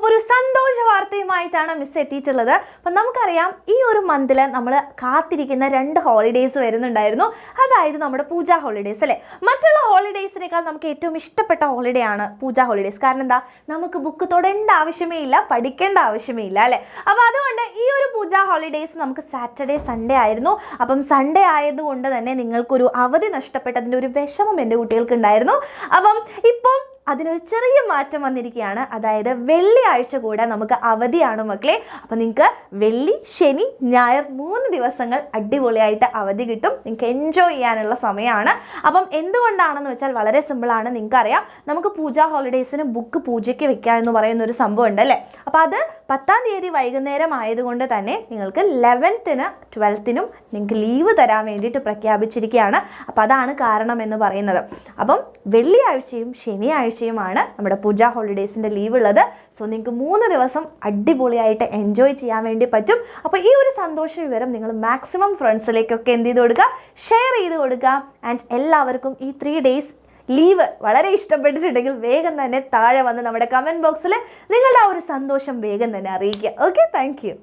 ഒരു സന്തോഷ വാർത്തയുമായിട്ടാണ് മിസ് എത്തിയിട്ടുള്ളത്. അപ്പം നമുക്കറിയാം ഈ ഒരു മന്തിൽ നമ്മൾ കാത്തിരിക്കുന്ന 2 ഹോളിഡേയ്സ് വരുന്നുണ്ടായിരുന്നു. അതായത് നമ്മുടെ പൂജ ഹോളിഡേയ്സ് അല്ലേ. മറ്റുള്ള ഹോളിഡേയ്സിനേക്കാൾ നമുക്ക് ഏറ്റവും ഇഷ്ടപ്പെട്ട ഹോളിഡേ ആണ് പൂജ ഹോളിഡേയ്സ്. കാരണം എന്താ, നമുക്ക് ബുക്ക് തൊടേണ്ട ആവശ്യമേ ഇല്ല, പഠിക്കേണ്ട ആവശ്യമേ ഇല്ല അല്ലേ. അപ്പോൾ അതുകൊണ്ട് ഈ ഒരു പൂജ ഹോളിഡേയ്സ് നമുക്ക് സാറ്റർഡേ സൺഡേ ആയിരുന്നു. അപ്പം സൺഡേ ആയതുകൊണ്ട് തന്നെ നിങ്ങൾക്കൊരു അവധി നഷ്ടപ്പെട്ടതിൻ്റെ ഒരു വിഷമം എൻ്റെ കുട്ടികൾക്ക് ഉണ്ടായിരുന്നു. അപ്പം ഇപ്പം അതിനൊരു ചെറിയ മാറ്റം വന്നിരിക്കുകയാണ്. അതായത് വെള്ളിയാഴ്ച കൂടെ നമുക്ക് അവധിയാണ് മക്കളെ. അപ്പോൾ നിങ്ങൾക്ക് വെള്ളി, ശനി, ഞായർ 3 ദിവസങ്ങൾ അടിപൊളിയായിട്ട് അവധി കിട്ടും. നിങ്ങൾക്ക് എൻജോയ് ചെയ്യാനുള്ള സമയമാണ്. അപ്പം എന്തുകൊണ്ടാണെന്ന് വെച്ചാൽ വളരെ സിമ്പിളാണ്. നിങ്ങൾക്കറിയാം നമുക്ക് പൂജ ഹോളിഡേയ്സിന് ബുക്ക് പൂജയ്ക്ക് വെക്കുക എന്ന് പറയുന്ന ഒരു സംഭവം ഉണ്ട് അല്ലേ. അപ്പോൾ അത് 10-ാം തീയതി വൈകുന്നേരം ആയതുകൊണ്ട് തന്നെ നിങ്ങൾക്ക് 11th-ന് 12th-നും നിങ്ങൾക്ക് ലീവ് തരാൻ വേണ്ടിയിട്ട് പ്രഖ്യാപിച്ചിരിക്കുകയാണ്. അപ്പോൾ അതാണ് കാരണം എന്ന് പറയുന്നത്. അപ്പം വെള്ളിയാഴ്ചയും ശനിയാഴ്ചയുമാണ് നമ്മുടെ പൂജ ഹോളിഡേയ്സിൻ്റെ ലീവ് ഉള്ളത്. സോ നിങ്ങൾക്ക് 3 ദിവസം അടിപൊളിയായിട്ട് എൻജോയ് ചെയ്യാൻ വേണ്ടി പറ്റും. അപ്പോൾ ഈ ഒരു സന്തോഷ വിവരം നിങ്ങൾ മാക്സിമം ഫ്രണ്ട്സിലേക്കൊക്കെ എന്ത് ചെയ്ത് കൊടുക്കുക, ഷെയർ ചെയ്ത് കൊടുക്കുക. ആൻഡ് എല്ലാവർക്കും ഈ 3 days ലീവ് വളരെ ഇഷ്ടപ്പെട്ടിട്ടുണ്ടെങ്കിൽ വേഗം തന്നെ താഴെ വന്ന് നമ്മുടെ കമൻറ്റ് ബോക്സിൽ നിങ്ങളുടെ ആ ഒരു സന്തോഷം വേഗം തന്നെ അറിയിക്കുക. Okay, thank you.